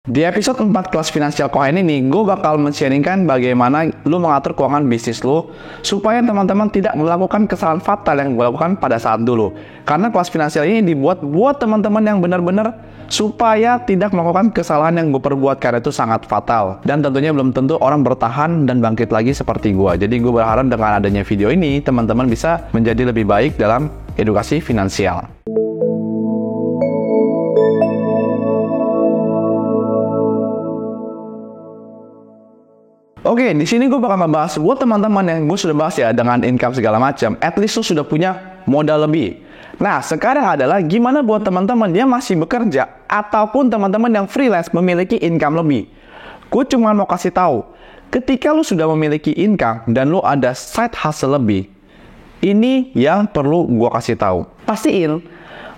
Di episode 4 kelas finansial keuangan ini, gue bakal men-sharingkan bagaimana lu mengatur keuangan bisnis lu supaya teman-teman tidak melakukan kesalahan fatal yang gue lakukan pada saat dulu. Karena kelas finansial ini dibuat buat teman-teman yang benar-benar supaya tidak melakukan kesalahan yang gue perbuat, karena itu sangat fatal. Dan tentunya belum tentu orang bertahan dan bangkit lagi seperti gue. Jadi gue berharap dengan adanya video ini, teman-teman bisa menjadi lebih baik dalam edukasi finansial. Oke, di sini gue bakal membahas buat teman-teman yang gue sudah bahas ya dengan income segala macam. At least lu sudah punya modal lebih. Nah, sekarang adalah gimana buat teman-teman yang masih bekerja ataupun teman-teman yang freelance memiliki income lebih. Gue cuma mau kasih tahu, ketika lu sudah memiliki income dan lu ada side hustle lebih, ini yang perlu gue kasih tahu. Pastiin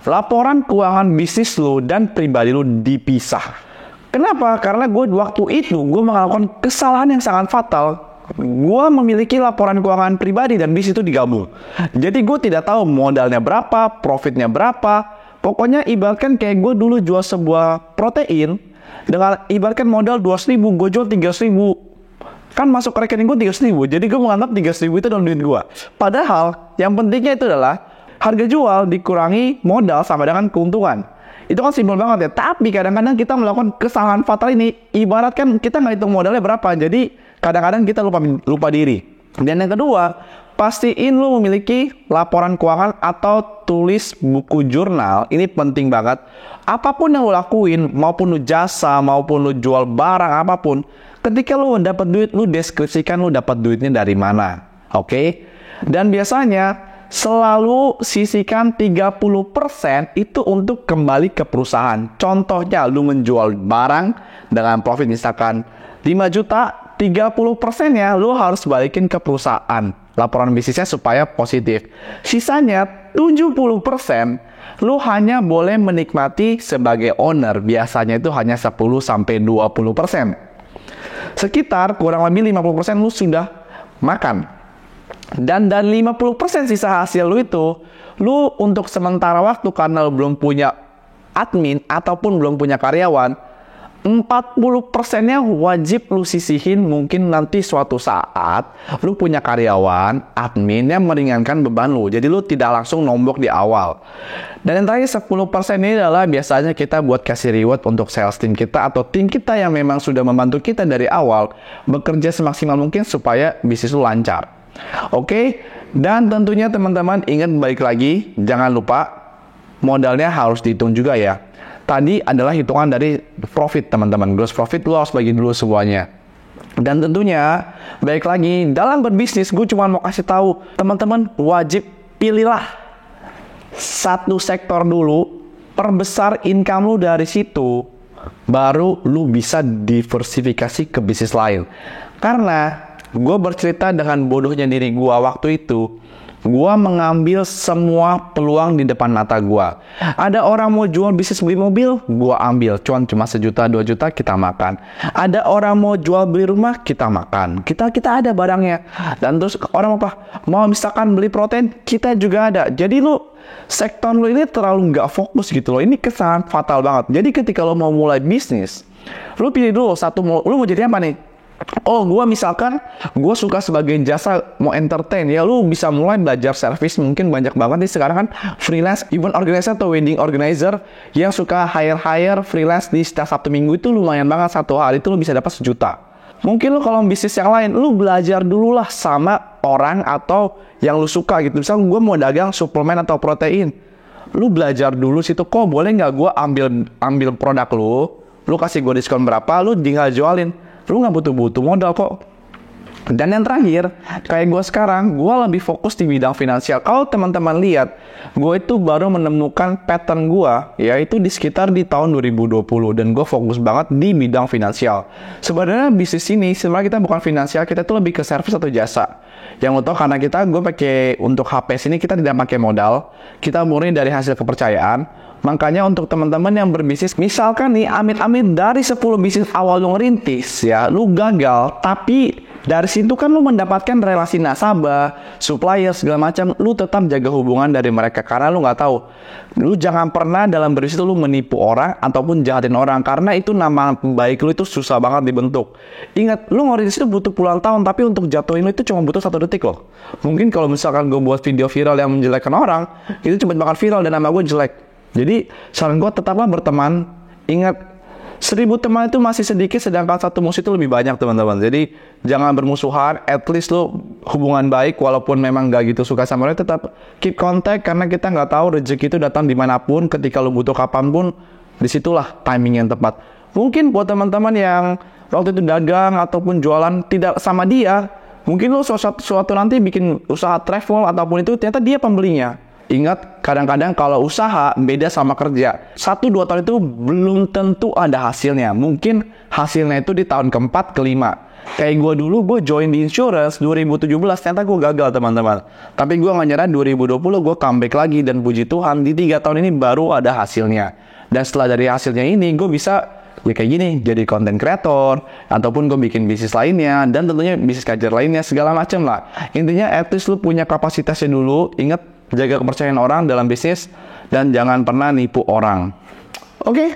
laporan keuangan bisnis lu dan pribadi lu dipisah. Kenapa? Karena gue waktu itu gue melakukan kesalahan yang sangat fatal. Gue memiliki laporan keuangan pribadi dan bisnis itu digabung. Jadi gue tidak tahu modalnya berapa, profitnya berapa. Pokoknya ibaratkan kayak gue dulu jual sebuah protein dengan ibaratkan modal 2.000, gue jual 3.000. Kan masuk ke rekening gue 3.000. Jadi gue menganggap 3.000 itu dalam duit gue. Padahal yang pentingnya itu adalah harga jual dikurangi modal sama dengan keuntungan. Itu kan simpel banget ya. Tapi kadang-kadang kita melakukan kesalahan fatal ini, ibaratkan kita nggak hitung modalnya berapa. Jadi kadang-kadang kita lupa diri. Dan yang kedua, pastiin lu memiliki laporan keuangan atau tulis buku jurnal. Ini penting banget. Apapun yang lu lakuin, maupun lu jasa, maupun lu jual barang apapun, ketika lu dapat duit, lu deskripsikan lu dapat duitnya dari mana. Oke? Dan biasanya selalu sisihkan 30% itu untuk kembali ke perusahaan. Contohnya, lu menjual barang dengan profit misalkan 5 juta, 30%-nya lu harus balikin ke perusahaan. Laporan bisnisnya supaya positif. Sisanya 70% lu hanya boleh menikmati sebagai owner. Biasanya itu hanya 10-20%. Sekitar kurang lebih 50% lu sudah makan. Dan 50% sisa hasil lu itu, lu untuk sementara waktu karena lu belum punya admin ataupun belum punya karyawan, 40%-nya wajib lu sisihin. Mungkin nanti suatu saat lu punya karyawan, admin yang meringankan beban lu. Jadi lu tidak langsung nombok di awal. Dan yang terakhir 10% ini adalah biasanya kita buat kasih reward untuk sales team kita atau tim kita yang memang sudah membantu kita dari awal bekerja semaksimal mungkin supaya bisnis lu lancar. Oke, dan tentunya teman-teman ingat balik lagi, jangan lupa modalnya harus dihitung juga ya. Tadi adalah hitungan dari profit teman-teman, gross profit lu harus bagi dulu semuanya. Dan tentunya balik lagi dalam berbisnis, gue cuma mau kasih tahu teman-teman wajib pilihlah satu sektor dulu, perbesar income lu dari situ, baru lu bisa diversifikasi ke bisnis lain. Karena gue bercerita dengan bodohnya diri gue waktu itu. Gue mengambil semua peluang di depan mata gue. Ada orang mau jual bisnis beli mobil, gue ambil. Cuma 1 juta, 2 juta kita makan. Ada orang mau jual beli rumah, kita makan. Kita ada barangnya. Dan terus orang apa? Mau misalkan beli protein, kita juga ada. Jadi lu sektor lu ini terlalu nggak fokus gitu loh. Ini kesalahan fatal banget. Jadi ketika lu mau mulai bisnis, lu pilih dulu satu. Lu mau jadi apa nih? Oh, gue misalkan gue suka sebagai jasa mau entertain ya, lu bisa mulai belajar service. Mungkin banyak banget nih sekarang kan freelance event organizer atau wedding organizer yang suka hire freelance di setiap Sabtu Minggu. Itu lumayan banget, satu hari itu lu bisa dapat 1 juta. Mungkin lu kalau bisnis yang lain, lu belajar dulu lah sama orang atau yang lu suka gitu. Misalnya gue mau dagang suplemen atau protein, lu belajar dulu situ, kok boleh nggak gue ambil produk lu kasih gue diskon berapa, lu tinggal jualin. Lu nggak butuh modal kok. Dan yang terakhir, kayak gue sekarang, gue lebih fokus di bidang finansial. Kalau teman-teman lihat, gue itu baru menemukan pattern gue, yaitu di sekitar di tahun 2020. Dan gue fokus banget di bidang finansial. Sebenarnya bisnis ini, sebenarnya kita bukan finansial, kita itu lebih ke service atau jasa. Yang lo tau karena gue pakai untuk HP sini, kita tidak pakai modal. Kita murni dari hasil kepercayaan. Makanya untuk teman-teman yang berbisnis, misalkan nih amit-amit dari 10 bisnis awal lu ngerintis ya, lu gagal, tapi Dari situ kan lu mendapatkan relasi nasabah, supplier, segala macam. Lu tetap jaga hubungan dari mereka karena lu nggak tahu. Lu jangan pernah dalam bisnis lu menipu orang ataupun jahatin orang karena itu nama baik lu itu susah banget dibentuk. Ingat, lu ngerintis itu butuh puluhan tahun tapi untuk jatuhin lu itu cuma butuh 1 detik loh. Mungkin kalau misalkan gue buat video viral yang menjelekkan orang, itu cepet banget viral dan nama gue jelek. Jadi saran gue tetaplah berteman. Ingat, 1000 teman itu masih sedikit sedangkan 1 musuh itu lebih banyak teman-teman. Jadi jangan bermusuhan, at least lo hubungan baik walaupun memang gak gitu suka sama orang, tetap keep contact karena kita nggak tahu rezeki itu datang dimanapun, ketika lo butuh kapanpun, disitulah timing yang tepat. Mungkin buat teman-teman yang waktu itu dagang ataupun jualan tidak sama dia, mungkin lo suatu nanti bikin usaha travel ataupun itu ternyata dia pembelinya. Ingat, kadang-kadang kalau usaha beda sama kerja. 1-2 tahun itu belum tentu ada hasilnya. Mungkin hasilnya itu di tahun ke-4, ke-5. Kayak gue dulu, gue join di insurance 2017, ternyata gue gagal teman-teman. Tapi gue gak nyerah, 2020 gue comeback lagi. Dan puji Tuhan, di 3 tahun ini baru ada hasilnya. Dan setelah dari hasilnya ini, gue bisa ya kayak gini, jadi content creator, ataupun gue bikin bisnis lainnya, dan tentunya bisnis kajar lainnya, segala macam lah. Intinya, at least lu punya kapasitasnya dulu. Ingat, jaga kepercayaan orang dalam bisnis dan jangan pernah nipu orang. Oke?